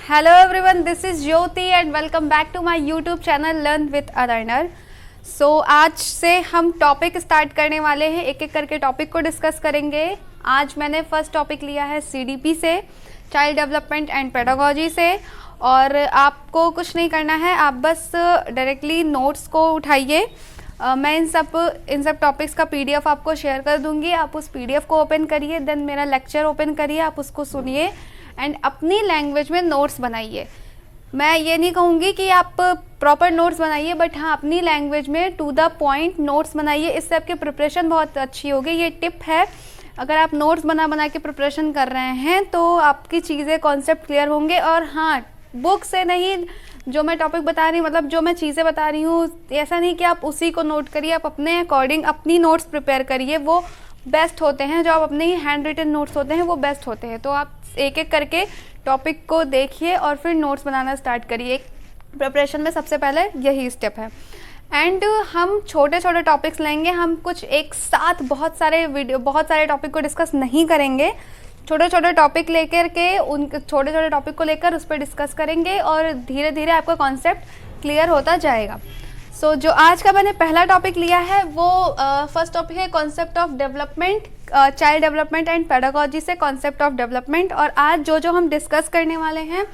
Hello everyone, this is Jyoti and welcome back to my YouTube channel learn with अरनर। So आज से हम topic start करने वाले हैं, एक एक करके टॉपिक को डिस्कस करेंगे। आज मैंने फर्स्ट टॉपिक लिया है सीडीपी से, चाइल्ड डेवलपमेंट एंड पेडागोजी से। और आपको कुछ नहीं करना है, आप बस डायरेक्टली नोट्स को उठाइए। मैं इन सब टॉपिक्स का पीडीएफ आपको शेयर कर दूंगी। आप उस पीडीएफ को ओपन करिए, देन मेरा लेक्चर ओपन करिए, आप उसको सुनिए एंड अपनी लैंग्वेज में नोट्स बनाइए। मैं ये नहीं कहूँगी कि आप प्रॉपर नोट्स बनाइए, बट हाँ अपनी लैंग्वेज में टू द पॉइंट नोट्स बनाइए। इससे आपकी प्रिपरेशन बहुत अच्छी होगी। ये टिप है, अगर आप नोट्स बना के प्रिपरेशन कर रहे हैं तो आपकी चीज़ें कॉन्सेप्ट क्लियर होंगे। और हाँ, बुक से नहीं, जो मैं टॉपिक बता रही हूँ, मतलब जो मैं चीज़ें बता रही हूँ, ऐसा नहीं कि आप उसी को नोट करिए। आप अपने अकॉर्डिंग अपनी नोट्स प्रिपेयर करिए, वो बेस्ट होते हैं। जो आप अपने ही हैंड रिटन नोट्स होते हैं वो बेस्ट होते हैं। तो आप एक एक करके टॉपिक को देखिए और फिर नोट्स बनाना स्टार्ट करिए। प्रिपरेशन में सबसे पहले यही स्टेप है। एंड हम छोटे छोटे टॉपिक्स लेंगे, हम कुछ एक साथ बहुत सारे टॉपिक को डिस्कस नहीं करेंगे। छोटे छोटे टॉपिक लेकर के उन छोटे छोटे टॉपिक को लेकर उस पर डिस्कस करेंगे और धीरे धीरे आपका कॉन्सेप्ट क्लियर होता जाएगा। सो जो आज का मैंने पहला टॉपिक लिया है वो फर्स्ट टॉपिक है concept of development, child development and pedagogy से कॉन्सेप्ट ऑफ डेवलपमेंट। और आज जो हम डिस्कस करने वाले हैं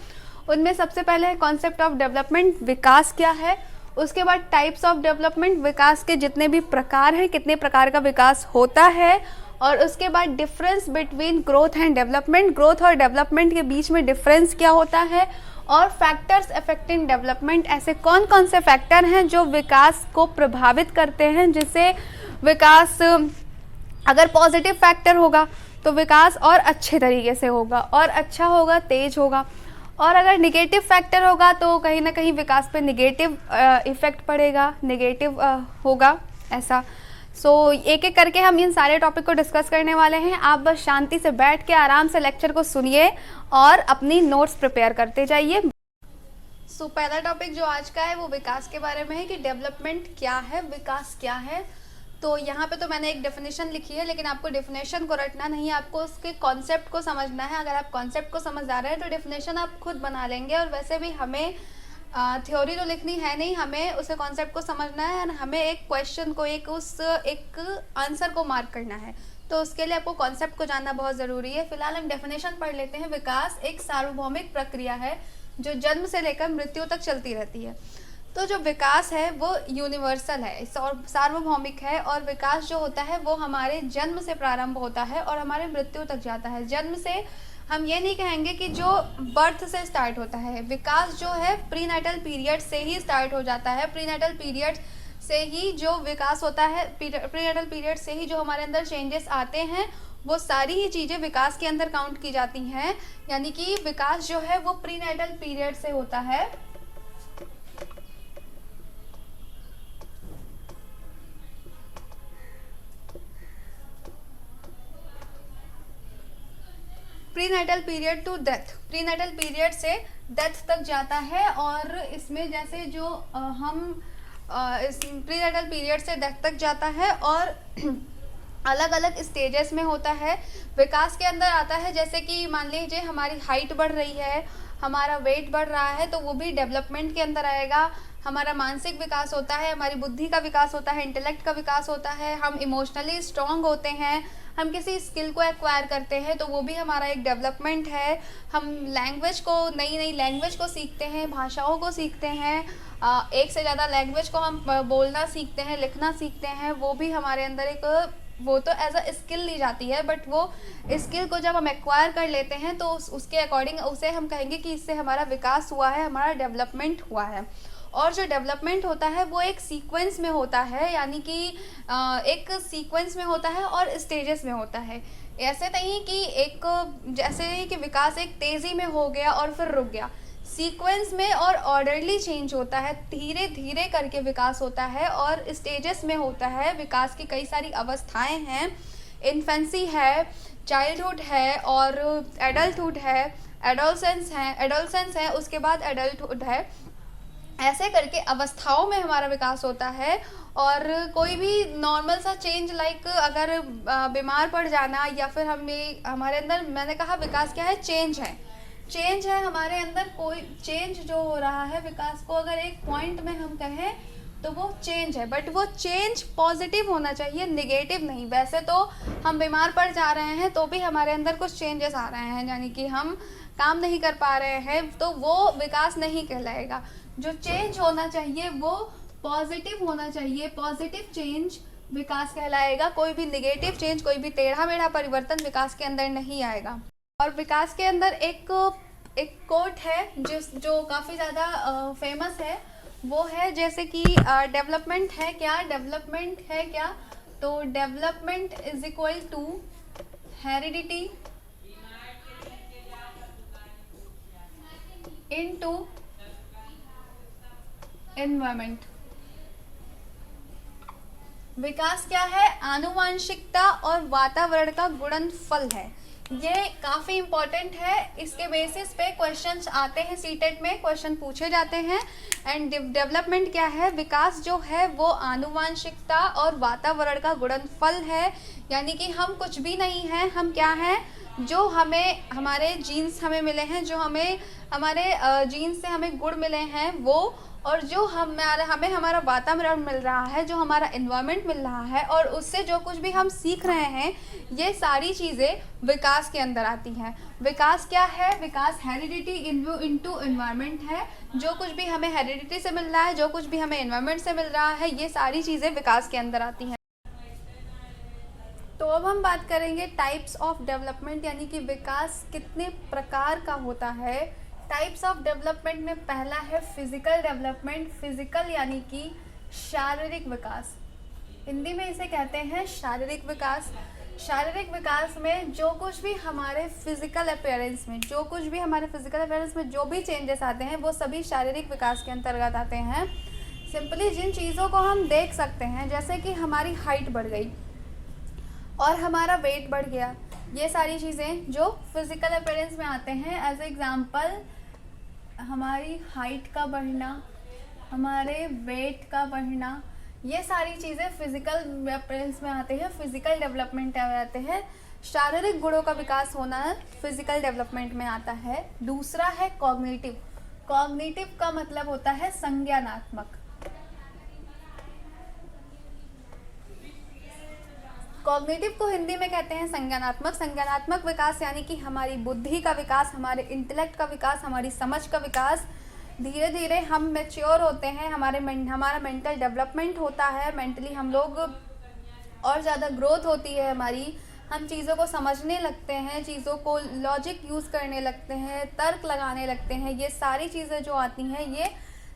उनमें सबसे पहले है कॉन्सेप्ट ऑफ डेवलपमेंट, विकास क्या है। उसके बाद टाइप्स ऑफ डेवलपमेंट, विकास के जितने भी प्रकार हैं, कितने प्रकार का विकास होता है। और उसके बाद difference between growth and development, growth और डेवलपमेंट के बीच में डिफरेंस क्या होता है। और फैक्टर्स अफेक्टिंग डेवलपमेंट, ऐसे कौन कौन से फैक्टर हैं जो विकास को प्रभावित करते हैं, जिससे विकास, अगर पॉजिटिव फैक्टर होगा तो विकास और अच्छे तरीके से होगा और अच्छा होगा, तेज होगा। और अगर निगेटिव फैक्टर होगा तो कहीं ना कहीं विकास पे निगेटिव इफेक्ट पड़ेगा, निगेटिव होगा ऐसा। सो एक एक करके हम इन सारे टॉपिक को डिस्कस करने वाले हैं। आप बस शांति से बैठ के आराम से लेक्चर को सुनिए और अपनी नोट्स प्रिपेयर करते जाइए। सो पहला टॉपिक जो आज का है वो विकास के बारे में है कि डेवलपमेंट क्या है, विकास क्या है। तो यहाँ पे तो मैंने एक डेफिनेशन लिखी है, लेकिन आपको डेफिनेशन को रटना नहीं है, आपको उसके कॉन्सेप्ट को समझना है। अगर आप कॉन्सेप्ट को समझ आ रहे हैं तो डेफिनेशन आप खुद बना लेंगे। और वैसे भी हमें थ्योरी तो लिखनी है नहीं, हमें उसे कॉन्सेप्ट को समझना है और हमें एक क्वेश्चन को, एक आंसर को मार्क करना है। तो उसके लिए आपको कॉन्सेप्ट को जानना बहुत ज़रूरी है। फिलहाल हम डेफिनेशन पढ़ लेते हैं। विकास एक सार्वभौमिक प्रक्रिया है जो जन्म से लेकर मृत्यु तक चलती रहती है। तो जो विकास है वो यूनिवर्सल है, सार्वभौमिक है। और विकास जो होता है वो हमारे जन्म से प्रारंभ होता है और हमारे मृत्यु तक जाता है। जन्म से हम ये नहीं कहेंगे कि जो बर्थ से स्टार्ट होता है, विकास जो है प्रीनेटल पीरियड से ही स्टार्ट हो जाता है। प्रीनेटल पीरियड से ही जो विकास होता है, प्रीनेटल पीरियड से ही जो हमारे अंदर चेंजेस आते हैं, वो सारी ही चीज़ें विकास के अंदर काउंट की जाती हैं। यानी कि विकास जो है वो प्रीनेटल पीरियड से होता है। Prenatal period to death, prenatal period से डेथ तक जाता है। और इसमें जैसे जो इस प्रीनेटल पीरियड से डेथ तक जाता है और अलग अलग स्टेजेस में होता है। विकास के अंदर आता है, जैसे कि मान लीजिए हमारी हाइट बढ़ रही है, हमारा वेट बढ़ रहा है, तो वो भी डेवलपमेंट के अंदर आएगा। हमारा मानसिक विकास होता है, हमारी बुद्धि का विकास होता है, इंटेलेक्ट का विकास होता है, हम इमोशनली स्ट्रांग होते हैं, हम किसी स्किल को एक्वायर करते हैं, तो वो भी हमारा एक डेवलपमेंट है। हम लैंग्वेज को, नई नई लैंग्वेज को सीखते हैं, भाषाओं को सीखते हैं, एक से ज़्यादा लैंग्वेज को हम बोलना सीखते हैं, लिखना सीखते हैं, वो भी हमारे अंदर एक, वो तो एज अ स्किल ली जाती है, बट वो स्किल को जब हम एक्वायर कर लेते हैं तो उसके अकॉर्डिंग उसे हम कहेंगे कि इससे हमारा विकास हुआ है, हमारा डेवलपमेंट हुआ है। और जो डेवलपमेंट होता है वो एक सीक्वेंस में होता है, यानी कि एक सीक्वेंस में होता है और स्टेजेस में होता है। ऐसे नहीं कि एक, जैसे नहीं कि विकास एक तेज़ी में हो गया और फिर रुक गया। सीक्वेंस में और ऑर्डरली चेंज होता है, धीरे धीरे करके विकास होता है और स्टेजेस में होता है। विकास की कई सारी अवस्थाएं हैं, इन्फेंसी है, चाइल्डहुड है और एडल्टहुड है, एडोलसेंस है, उसके बाद एडल्टहुड है। ऐसे करके अवस्थाओं में हमारा विकास होता है। और कोई भी नॉर्मल सा चेंज, लाइक अगर बीमार पड़ जाना या फिर हमारे अंदर, मैंने कहा विकास क्या है, चेंज है। चेंज है हमारे अंदर, कोई चेंज जो हो रहा है विकास को अगर एक पॉइंट में हम कहें तो वो चेंज है, बट वो चेंज पॉजिटिव होना चाहिए, निगेटिव नहीं। वैसे तो हम बीमार पड़ जा रहे हैं तो भी हमारे अंदर कुछ चेंजेस आ रहे हैं, यानी कि हम काम नहीं कर पा रहे हैं, तो वो विकास नहीं कहलाएगा। जो चेंज होना चाहिए वो पॉजिटिव होना चाहिए, पॉजिटिव चेंज विकास कहलाएगा। कोई भी निगेटिव चेंज, कोई भी टेढ़ा मेढ़ा परिवर्तन विकास के अंदर नहीं आएगा। और विकास के अंदर एक कोट है जो काफ़ी ज़्यादा फेमस है, वो है जैसे कि डेवलपमेंट है क्या, डेवलपमेंट है क्या, तो development is equal to heredity into environment. विकास क्या है, आनुवांशिकता और वातावरण का गुणनफल है। ये काफ़ी इम्पॉर्टेंट है, इसके बेसिस पे क्वेश्चंस आते हैं, सीटेट में क्वेश्चन पूछे जाते हैं। एंड डेवलपमेंट क्या है, विकास जो है वो आनुवांशिकता और वातावरण का गुणनफल है, यानी कि हम कुछ भी नहीं हैं, हम क्या हैं, जो हमें हमारे जीन्स हमें मिले हैं, जो हमें हमारे जीन्स से हमें गुण मिले हैं वो, और जो हमें हमारा वातावरण मिल रहा है, जो हमारा एनवायरनमेंट मिल रहा है, और उससे जो कुछ भी हम सीख रहे हैं, ये सारी चीज़ें विकास के अंदर आती हैं। विकास क्या है, विकास हेरिडिटी इनटू एनवायरनमेंट है। जो कुछ भी हमें हेरिडिटी से मिल रहा है, जो कुछ भी हमें एनवायरनमेंट से मिल रहा है, ये सारी चीज़ें विकास के अंदर आती हैं। तो अब हम बात करेंगे टाइप्स ऑफ डेवलपमेंट, यानी कि विकास कितने प्रकार का होता है। टाइप्स ऑफ डेवलपमेंट में पहला है फिजिकल डेवलपमेंट। फिजिकल यानी कि शारीरिक विकास, हिंदी में इसे कहते हैं शारीरिक विकास। शारीरिक विकास में जो कुछ भी हमारे फिजिकल अपीयरेंस में, जो कुछ भी हमारे फिजिकल अपीयरेंस में जो भी चेंजेस आते हैं, वो सभी शारीरिक विकास के अंतर्गत आते हैं। सिंपली जिन चीज़ों को हम देख सकते हैं, जैसे कि हमारी हाइट बढ़ गई और हमारा वेट बढ़ गया, ये सारी चीज़ें जो फिजिकल अपीयरेंस में आते हैं। एज एग्जांपल हमारी हाइट का बढ़ना, हमारे वेट का बढ़ना, ये सारी चीज़ें फिजिकल अपीयरेंस में आते हैं, फिजिकल डेवलपमेंट में आते हैं। शारीरिक गुणों का विकास होना फिजिकल डेवलपमेंट में आता है। दूसरा है कॉग्निटिव। कॉग्निटिव का मतलब होता है संज्ञानात्मक। कॉग्निटिव को हिंदी में कहते हैं संज्ञानात्मक। संज्ञानात्मक विकास यानी कि हमारी बुद्धि का विकास, हमारे इंटेलेक्ट का विकास, हमारी समझ का विकास। धीरे धीरे हम मैच्योर होते हैं, हमारा मेंटल डेवलपमेंट होता है, मेंटली हम लोग और ज़्यादा ग्रोथ होती है हमारी, हम चीज़ों को समझने लगते हैं, चीज़ों को लॉजिक यूज़ करने लगते हैं, तर्क लगाने लगते हैं। ये सारी चीज़ें जो आती हैं ये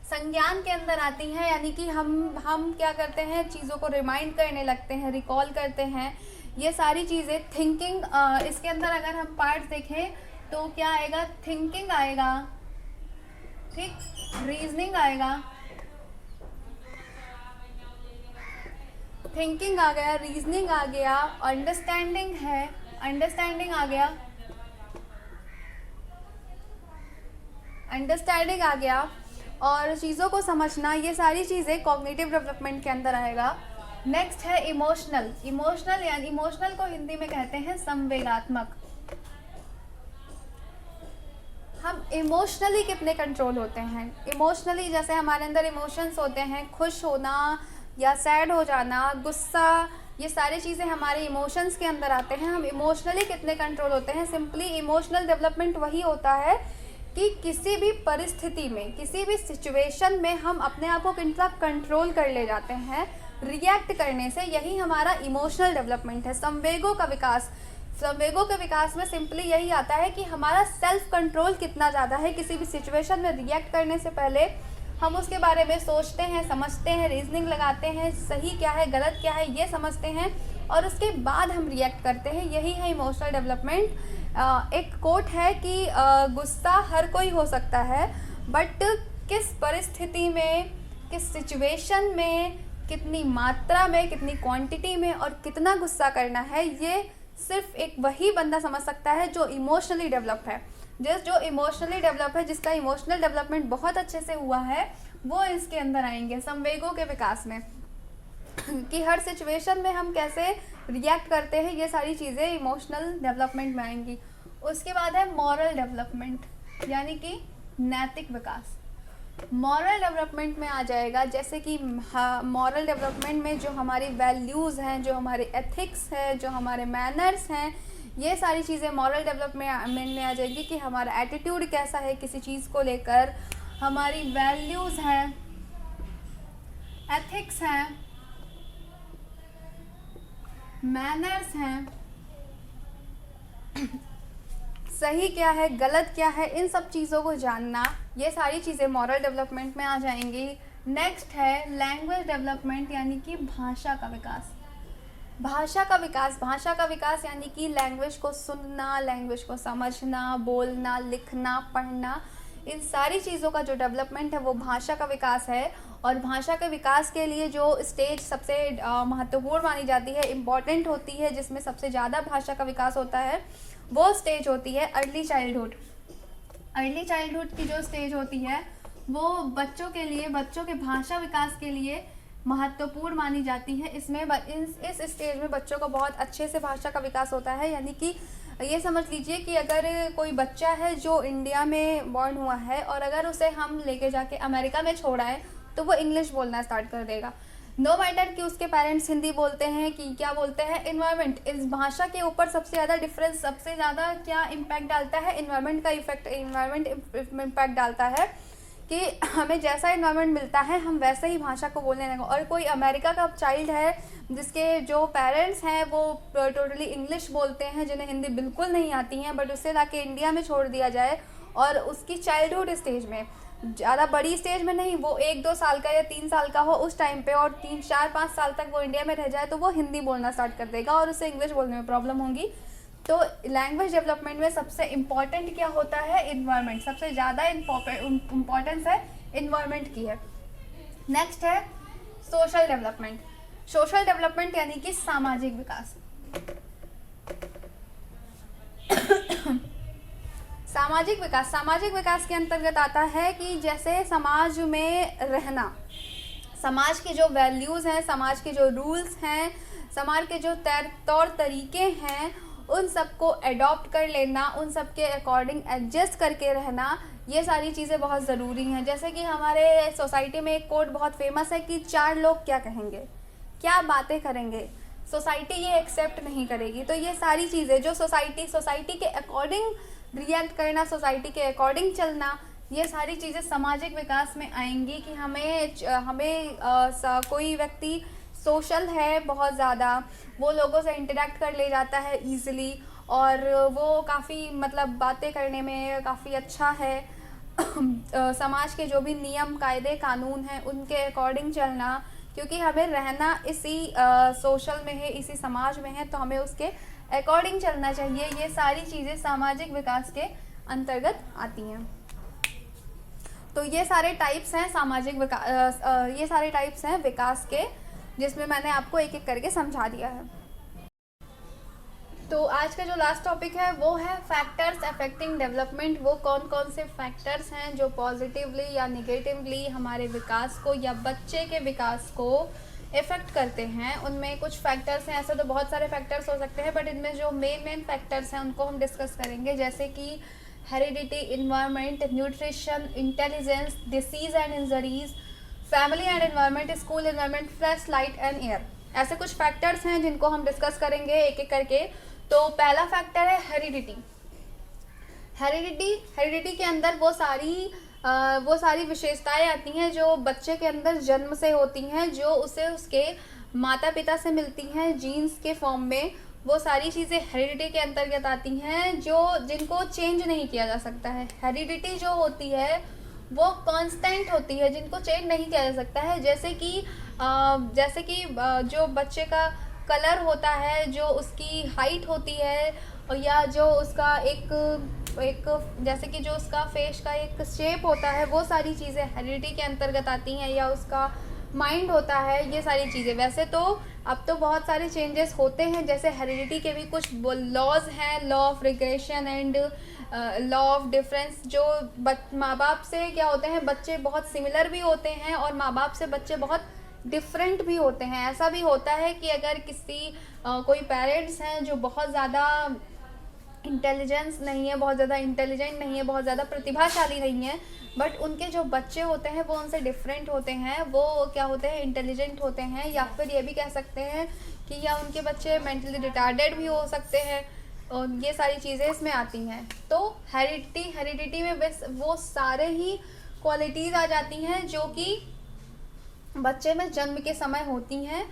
संज्ञान के अंदर आती हैं, यानी कि हम क्या करते हैं, चीज़ों को रिमाइंड करने लगते हैं, रिकॉल करते हैं। ये सारी चीज़ें थिंकिंग, इसके अंदर अगर हम पार्ट देखें तो क्या आएगा, थिंकिंग आएगा, ठीक, रीजनिंग आएगा, थिंकिंग आ गया, रीजनिंग आ गया, अंडरस्टैंडिंग है, अंडरस्टैंडिंग आ गया, अंडरस्टैंडिंग आ गया, और चीज़ों को समझना, ये सारी चीज़ें कॉग्निटिव डेवलपमेंट के अंदर आएगा। नेक्स्ट है इमोशनल। इमोशनल यानी इमोशनल को हिंदी में कहते हैं संवेगात्मक। हम इमोशनली कितने कंट्रोल होते हैं। इमोशनली जैसे हमारे अंदर इमोशंस होते हैं, खुश होना या सैड हो जाना, गुस्सा, ये सारी चीज़ें हमारे इमोशंस के अंदर आते हैं। हम इमोशनली कितने कंट्रोल होते हैं। सिंपली इमोशनल डेवलपमेंट वही होता है कि किसी भी परिस्थिति में, किसी भी सिचुएशन में हम अपने आप को कितना कंट्रोल कर ले जाते हैं रिएक्ट करने से, यही हमारा इमोशनल डेवलपमेंट है। संवेगों का विकास, संवेगों के विकास में सिंपली यही आता है कि हमारा सेल्फ कंट्रोल कितना ज़्यादा है। किसी भी सिचुएशन में रिएक्ट करने से पहले हम उसके बारे में सोचते हैं, समझते हैं, रीजनिंग लगाते हैं, सही क्या है गलत क्या है ये समझते हैं, और उसके बाद हम रिएक्ट करते हैं। यही है इमोशनल डेवलपमेंट। एक कोट है कि गुस्सा हर कोई हो सकता है, बट किस परिस्थिति में, किस सिचुएशन में, कितनी मात्रा में, कितनी क्वांटिटी में और कितना गुस्सा करना है, ये सिर्फ एक वही बंदा समझ सकता है जो इमोशनली डेवलप है। जो इमोशनली डेवलप है, जिसका इमोशनल डेवलपमेंट बहुत अच्छे से हुआ है, वो इसके अंदर आएंगे संवेगों के विकास में कि हर सिचुएशन में हम कैसे रिएक्ट करते हैं, ये सारी चीज़ें इमोशनल डेवलपमेंट में आएंगी। उसके बाद है मॉरल डेवलपमेंट। यानी कि नैतिक विकास। मॉरल डेवलपमेंट में आ जाएगा, जैसे कि मॉरल डेवलपमेंट में जो हमारी वैल्यूज़ हैं, जो हमारे एथिक्स हैं, जो हमारे मैनर्स हैं, ये सारी चीज़ें मॉरल डेवलपमेंट में आ जाएगी कि हमारा एटीट्यूड कैसा है किसी चीज़ को लेकर, हमारी वैल्यूज़ हैं, एथिक्स हैं, मैनर्स हैं, सही क्या है गलत क्या है, इन सब चीज़ों को जानना, ये सारी चीज़ें मॉरल डेवलपमेंट में आ जाएंगी। नेक्स्ट है लैंग्वेज डेवलपमेंट, यानी कि भाषा का विकास। भाषा का विकास यानी कि लैंग्वेज को सुनना, लैंग्वेज को समझना, बोलना, लिखना, पढ़ना, इन सारी चीज़ों का जो डेवलपमेंट है वो भाषा का विकास है। और भाषा के विकास के लिए जो स्टेज सबसे महत्वपूर्ण मानी जाती है, इम्पॉर्टेंट होती है, जिसमें सबसे ज़्यादा भाषा का विकास होता है, वो स्टेज होती है अर्ली चाइल्डहुड। अर्ली चाइल्डहुड की जो स्टेज होती है वो बच्चों के लिए, बच्चों के भाषा विकास के लिए महत्वपूर्ण मानी जाती है। इसमें इस स्टेज में बच्चों का बहुत अच्छे से भाषा का विकास होता है। यानी कि ये समझ लीजिए कि अगर कोई बच्चा है जो इंडिया में बॉर्न हुआ है और अगर उसे हम लेके जाके अमेरिका में छोड़ाएं तो वो इंग्लिश बोलना स्टार्ट कर देगा। नो मैटर कि उसके पेरेंट्स हिंदी बोलते हैं कि क्या बोलते हैं। इन्वायरमेंट, इस भाषा के ऊपर सबसे ज़्यादा डिफरेंस, सबसे ज़्यादा क्या इम्पैक्ट डालता है, इन्वायरमेंट का इफेक्ट, इन्वायरमेंट इम्पैक्ट डालता है कि हमें जैसा इन्वायरमेंट मिलता है हम वैसे ही भाषा को बोलने लगेंगे। और कोई अमेरिका का चाइल्ड है जिसके जो पेरेंट्स हैं वो टोटली इंग्लिश बोलते हैं, जिन्हें हिंदी बिल्कुल नहीं आती हैं, बट उससे लाके इंडिया में छोड़ दिया जाए और उसकी चाइल्डहुड स्टेज में, ज़्यादा बड़ी स्टेज में नहीं, वो 1-2 साल का या 3 साल का हो उस टाइम पे, और 3-4-5 साल तक वो इंडिया में रह जाए तो वो हिंदी बोलना स्टार्ट कर देगा और उसे इंग्लिश बोलने में प्रॉब्लम होगी। तो लैंग्वेज डेवलपमेंट में सबसे इम्पॉर्टेंट क्या होता है, इन्वायरमेंट। सबसे ज़्यादा इम्पॉर्टेंस है इन्वायरमेंट की है। नेक्स्ट है सोशल डेवलपमेंट। सोशल डेवलपमेंट यानी कि सामाजिक विकास। सामाजिक विकास के अंतर्गत आता है कि जैसे समाज में रहना, समाज की जो वैल्यूज़ हैं, समाज के जो रूल्स हैं, समाज के जो तौर तरीके हैं, उन सबको एडॉप्ट कर लेना, उन सब के अकॉर्डिंग एडजस्ट करके रहना, ये सारी चीज़ें बहुत ज़रूरी हैं। जैसे कि हमारे सोसाइटी में एक कोड बहुत फेमस है कि 4 लोग क्या कहेंगे, क्या बातें करेंगे, सोसाइटी ये एक्सेप्ट नहीं करेगी। तो ये सारी चीज़ें जो सोसाइटी के अकॉर्डिंग रिएक्ट करना, सोसाइटी के अकॉर्डिंग चलना, ये सारी चीज़ें सामाजिक विकास में आएंगी कि हमें कोई व्यक्ति सोशल है बहुत ज़्यादा, वो लोगों से इंटरेक्ट कर ले जाता है ईज़िली, और वो काफ़ी मतलब बातें करने में काफ़ी अच्छा है। समाज के जो भी नियम, कायदे, कानून हैं उनके अकॉर्डिंग चलना, क्योंकि हमें रहना इसी सोशल में है, इसी समाज में है, तो हमें उसके अकॉर्डिंग चलना चाहिए। ये सारी चीज़ें सामाजिक विकास के अंतर्गत आती हैं। तो ये सारे टाइप्स हैं ये सारे टाइप्स हैं विकास के, जिसमें मैंने आपको एक एक करके समझा दिया है। तो आज का जो लास्ट टॉपिक है वो है फैक्टर्स अफेक्टिंग डेवलपमेंट। वो कौन कौन से फैक्टर्स हैं जो पॉजिटिवली या निगेटिवली हमारे विकास को या बच्चे के विकास को इफ़ेक्ट करते हैं। उनमें कुछ फैक्टर्स हैं, ऐसे तो बहुत सारे फैक्टर्स हो सकते हैं, बट इनमें जो मेन फैक्टर्स हैं उनको हम डिस्कस करेंगे, जैसे कि heredity, environment, nutrition, intelligence, disease and injuries, family and environment, school environment, fresh light and air. ऐसे कुछ फैक्टर्स हैं जिनको हम डिस्कस करेंगे एक एक करके। तो पहला फैक्टर है हेरिडिटी। हेरिडिटी के अंदर वो सारी विशेषताएं आती हैं जो बच्चे के अंदर जन्म से होती हैं, जो उसे उसके माता पिता से मिलती हैं जीन्स के फॉर्म में। वो सारी चीज़ें हेरिडिटी के अंतर्गत आती हैं जिनको चेंज नहीं किया जा सकता है। हेरिडिटी जो होती है वो कांस्टेंट होती है, जिनको चेंज नहीं किया जा सकता है। जैसे कि जो बच्चे का कलर होता है, जो उसकी हाइट होती है, या जो उसका एक जैसे कि जो उसका फेस का एक शेप होता है, वो सारी चीज़ें हेरिडिटी के अंतर्गत आती हैं, या उसका माइंड होता है, ये सारी चीज़ें। वैसे तो अब तो बहुत सारे चेंजेस होते हैं, जैसे हेरिडिटी के भी कुछ लॉज हैं, law of regression and law of difference. जो माँ बाप से क्या होते हैं, बच्चे बहुत सिमिलर भी होते हैं और माँ बाप से बच्चे बहुत डिफरेंट भी होते हैं। ऐसा भी होता है कि अगर कोई पेरेंट्स हैं जो बहुत ज़्यादा इंटेलिजेंस नहीं है, बहुत ज़्यादा इंटेलिजेंट नहीं है, बहुत ज़्यादा प्रतिभाशाली नहीं है, बट उनके जो बच्चे होते हैं वो उनसे डिफरेंट होते हैं, वो क्या होते हैं, इंटेलिजेंट होते हैं, या फिर ये भी कह सकते हैं कि या उनके बच्चे मेंटली रिटार्डेड भी हो सकते हैं, और ये सारी चीज़ें इसमें आती हैं। तो हेरिडिटी में बस वो सारे ही क्वालिटीज़ आ जाती हैं जो कि बच्चे में जन्म के समय होती हैं।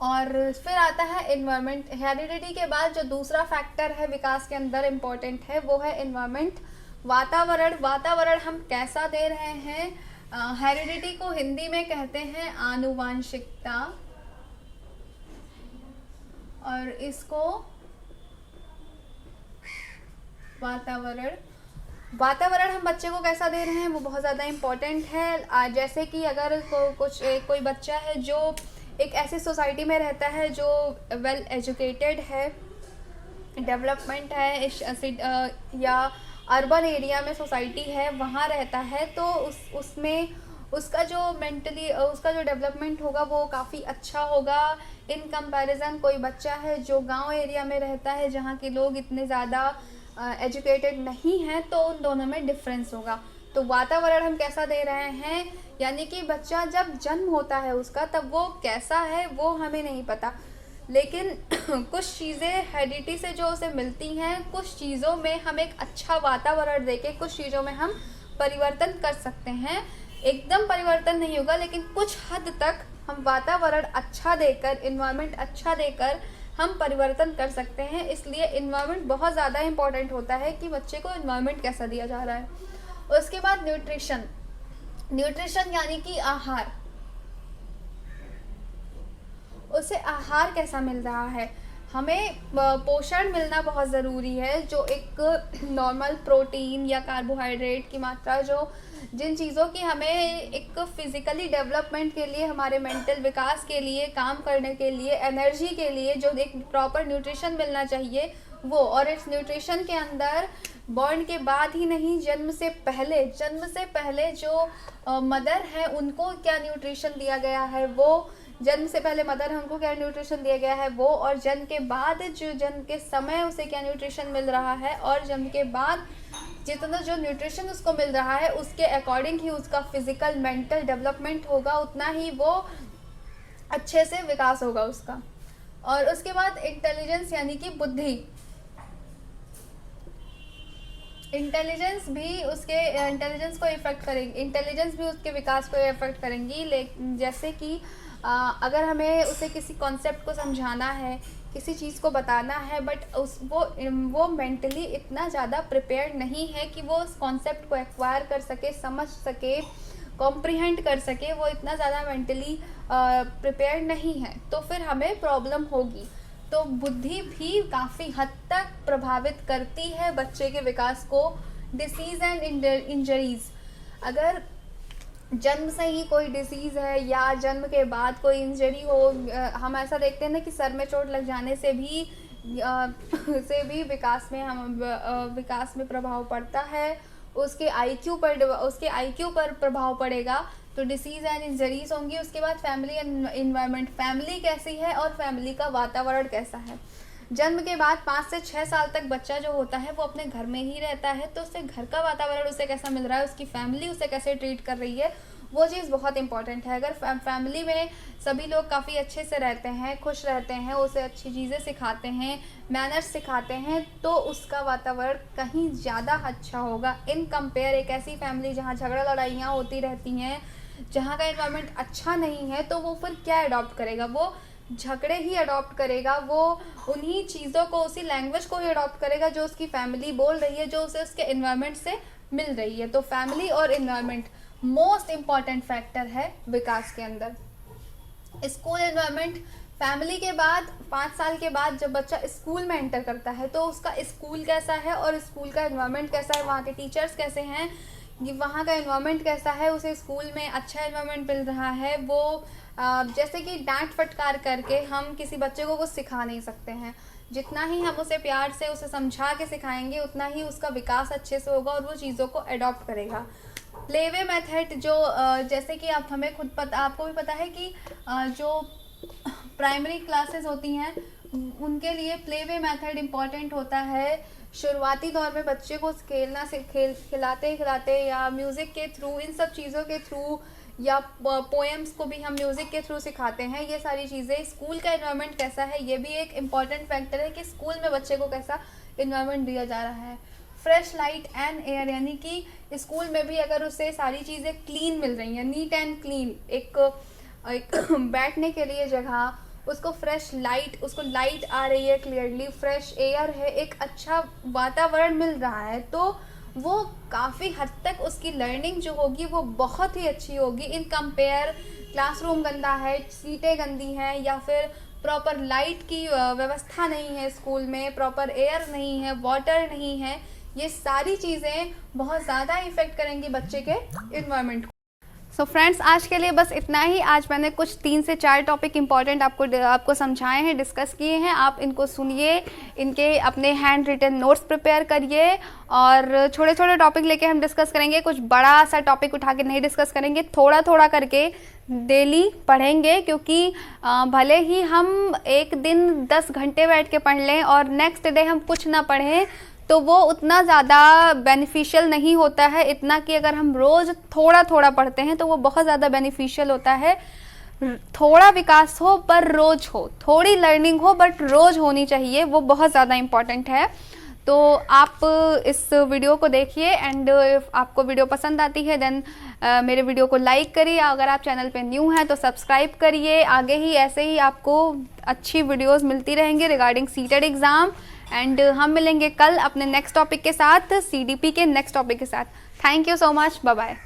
और फिर आता है इन्वायरमेंट। हेरिडिटी के बाद जो दूसरा फैक्टर है विकास के अंदर इम्पोर्टेंट है वो है इन्वायरमेंट, वातावरण। वातावरण हम कैसा दे रहे हैं, हेरिडिटी को हिंदी में कहते हैं आनुवांशिकता, और इसको वातावरण हम बच्चे को कैसा दे रहे हैं वो बहुत ज़्यादा इम्पोर्टेंट है। जैसे कि अगर कोई बच्चा है जो एक ऐसी सोसाइटी में रहता है जो वेल एजुकेटेड है, डेवलपमेंट है, या अर्बन एरिया में सोसाइटी है वहाँ रहता है, तो उसमें उसका जो डेवलपमेंट होगा वो काफ़ी अच्छा होगा इन कंपैरिजन कोई बच्चा है जो गांव एरिया में रहता है जहाँ के लोग इतने ज़्यादा एजुकेटेड नहीं हैं, तो उन दोनों में डिफरेंस होगा। तो वातावरण हम कैसा दे रहे हैं, यानी कि बच्चा जब जन्म होता है उसका तब वो कैसा है वो हमें नहीं पता, लेकिन कुछ चीज़ें हेरिडिटी से जो उसे मिलती हैं, कुछ चीज़ों में हम एक अच्छा वातावरण देके कुछ चीज़ों में हम परिवर्तन कर सकते हैं। एकदम परिवर्तन नहीं होगा, लेकिन कुछ हद तक हम वातावरण अच्छा देकर, इन्वायरमेंट अच्छा देकर हम परिवर्तन कर सकते हैं। इसलिए इन्वायरमेंट बहुत ज़्यादा इम्पॉर्टेंट होता है कि बच्चे को इन्वायरमेंट कैसा दिया जा रहा है। उसके बाद न्यूट्रिशन यानी कि आहार, उसे आहार कैसा मिल रहा है। हमें पोषण मिलना बहुत ज़रूरी है, जो एक नॉर्मल प्रोटीन या कार्बोहाइड्रेट की मात्रा, जो जिन चीज़ों की हमें एक फिज़िकली डेवलपमेंट के लिए, हमारे मेंटल विकास के लिए, काम करने के लिए, एनर्जी के लिए जो एक प्रॉपर न्यूट्रिशन मिलना चाहिए वो। और इस न्यूट्रिशन के अंदर बॉर्न के बाद ही नहीं, जन्म से पहले जो मदर है उनको क्या न्यूट्रिशन दिया गया है वो, जन्म से पहले मदर हमको क्या न्यूट्रिशन दिया गया है वो, और जन्म के बाद जो जन्म के समय उसे क्या न्यूट्रिशन मिल रहा है, और जन्म के बाद जितना जो न्यूट्रिशन उसको मिल रहा है उसके अकॉर्डिंग ही उसका फिजिकल मेंटल डेवलपमेंट होगा, उतना ही वो अच्छे से विकास होगा उसका। और उसके बाद इंटेलिजेंस यानी कि बुद्धि। इंटेलिजेंस भी उसके विकास को इफेक्ट करेंगी। जैसे कि अगर हमें उसे किसी कॉन्सेप्ट को समझाना है, किसी चीज़ को बताना है, बट वो मेंटली इतना ज़्यादा प्रिपेयर्ड नहीं है कि वो उस कॉन्सेप्ट को एक्वायर कर सके, समझ सके, कॉम्प्रिहेंड कर सके, वो इतना ज़्यादा मेंटली प्रिपेयर्ड नहीं है, तो फिर हमें प्रॉब्लम होगी। तो बुद्धि भी काफ़ी हद तक प्रभावित करती है बच्चे के विकास को। डिसीज़ एंड इंजरीज़, अगर जन्म से ही कोई डिसीज़ है या जन्म के बाद कोई इंजरी हो, हम ऐसा देखते हैं ना कि सर में चोट लग जाने से भी विकास में प्रभाव पड़ता है, उसके आईक्यू पर प्रभाव पड़ेगा। तो डिसीज़ एंड इंजरीज होंगी। उसके बाद फैमिली एंड इन्वायरमेंट, फैमिली कैसी है और फैमिली का वातावरण कैसा है। जन्म के बाद 5 से 6 साल तक बच्चा जो होता है वो अपने घर में ही रहता है, तो उससे घर का वातावरण उसे कैसा मिल रहा है, उसकी फैमिली उसे कैसे ट्रीट कर रही है, वो चीज़ बहुत इंपॉर्टेंट है। अगर फैमिली में सभी लोग काफ़ी अच्छे से रहते हैं, खुश रहते हैं, उसे अच्छी चीज़ें सिखाते हैं, मैनर्स सिखाते हैं, तो उसका वातावरण कहीं ज़्यादा अच्छा होगा इन कंपेयर एक ऐसी फैमिली जहाँ झगड़ा लड़ाइयाँ होती रहती हैं, जहाँ का एनवायरनमेंट अच्छा नहीं है। तो वो फिर क्या अडॉप्ट करेगा, वो झगड़े ही अडॉप्ट करेगा, वो उन्हीं चीज़ों को, उसी लैंग्वेज को ही अडॉप्ट करेगा जो उसकी फैमिली बोल रही है, जो उसे उसके एनवायरनमेंट से मिल रही है। तो फैमिली और एनवायरनमेंट मोस्ट इम्पॉर्टेंट फैक्टर है विकास के अंदर। स्कूल एनवायरनमेंट, फैमिली के बाद 5 साल के बाद जब बच्चा स्कूल में एंटर करता है तो उसका स्कूल कैसा है और स्कूल का एनवायरनमेंट कैसा है, वहाँ के टीचर्स कैसे हैं, वहाँ का एनवायरनमेंट कैसा है, उसे स्कूल में अच्छा एनवायरनमेंट मिल रहा है। वो जैसे कि डांट फटकार करके हम किसी बच्चे को कुछ सिखा नहीं सकते हैं, जितना ही हम उसे प्यार से उसे समझा के सिखाएंगे उतना ही उसका विकास अच्छे से होगा और वो चीज़ों को अडॉप्ट करेगा। प्लेवे मेथड, जो जैसे कि आपको भी पता है कि जो प्राइमरी क्लासेस होती हैं उनके लिए प्लेवे मेथड इम्पॉर्टेंट होता है, शुरुआती दौर में बच्चे को खेलना से खिलाते खिलाते या म्यूज़िक के थ्रू, इन सब चीज़ों के थ्रू, या पोएम्स को भी हम म्यूज़िक के थ्रू सिखाते हैं। ये सारी चीज़ें, स्कूल का इन्वायरमेंट कैसा है ये भी एक इम्पॉर्टेंट फैक्टर है कि स्कूल में बच्चे को कैसा इन्वायरमेंट दिया जा रहा है। फ्रेश लाइट एंड एयर, यानी कि स्कूल में भी अगर उसे सारी चीज़ें क्लीन मिल रही हैं, नीट एंड क्लीन, एक बैठने के लिए जगह, उसको फ्रेश लाइट, उसको लाइट आ रही है क्लियरली, फ्रेश एयर है, एक अच्छा वातावरण मिल रहा है, तो वो काफ़ी हद तक उसकी लर्निंग जो होगी वो बहुत ही अच्छी होगी इन कंपेयर क्लासरूम गंदा है, सीटें गंदी हैं, या फिर प्रॉपर लाइट की व्यवस्था नहीं है स्कूल में, प्रॉपर एयर नहीं है, वाटर नहीं है। ये सारी चीज़ें बहुत ज़्यादा इफ़ेक्ट करेंगी बच्चे के इन्वायरमेंट को। सो फ्रेंड्स, आज के लिए बस इतना ही। आज मैंने कुछ 3 से 4 टॉपिक इम्पॉर्टेंट आपको समझाए हैं, डिस्कस किए हैं। आप इनको सुनिए, इनके अपने हैंड रिटन नोट्स प्रिपेयर करिए, और छोटे छोटे टॉपिक लेके हम डिस्कस करेंगे। कुछ बड़ा सा टॉपिक उठा के नहीं डिस्कस करेंगे, थोड़ा थोड़ा करके डेली पढ़ेंगे, क्योंकि भले ही हम एक दिन 10 घंटे बैठ के पढ़ लें और नेक्स्ट डे हम कुछ ना पढ़ें, तो वो उतना ज़्यादा बेनिफिशियल नहीं होता है। इतना कि अगर हम रोज़ थोड़ा थोड़ा पढ़ते हैं तो वो बहुत ज़्यादा बेनिफिशियल होता है। थोड़ा विकास हो पर रोज़ हो, थोड़ी लर्निंग हो बट रोज़ होनी चाहिए, वो बहुत ज़्यादा इम्पॉर्टेंट है। तो आप इस वीडियो को देखिए, एंड आपको वीडियो पसंद आती है देन मेरे वीडियो को लाइक करिए। अगर आप चैनल पे न्यू हैं तो सब्सक्राइब करिए। आगे ही ऐसे ही आपको अच्छी वीडियोस मिलती रहेंगी रिगार्डिंग सीटेड एग्ज़ाम, एंड हम मिलेंगे कल अपने नेक्स्ट टॉपिक के साथ, CDP के नेक्स्ट टॉपिक के साथ। Thank you so much, bye bye.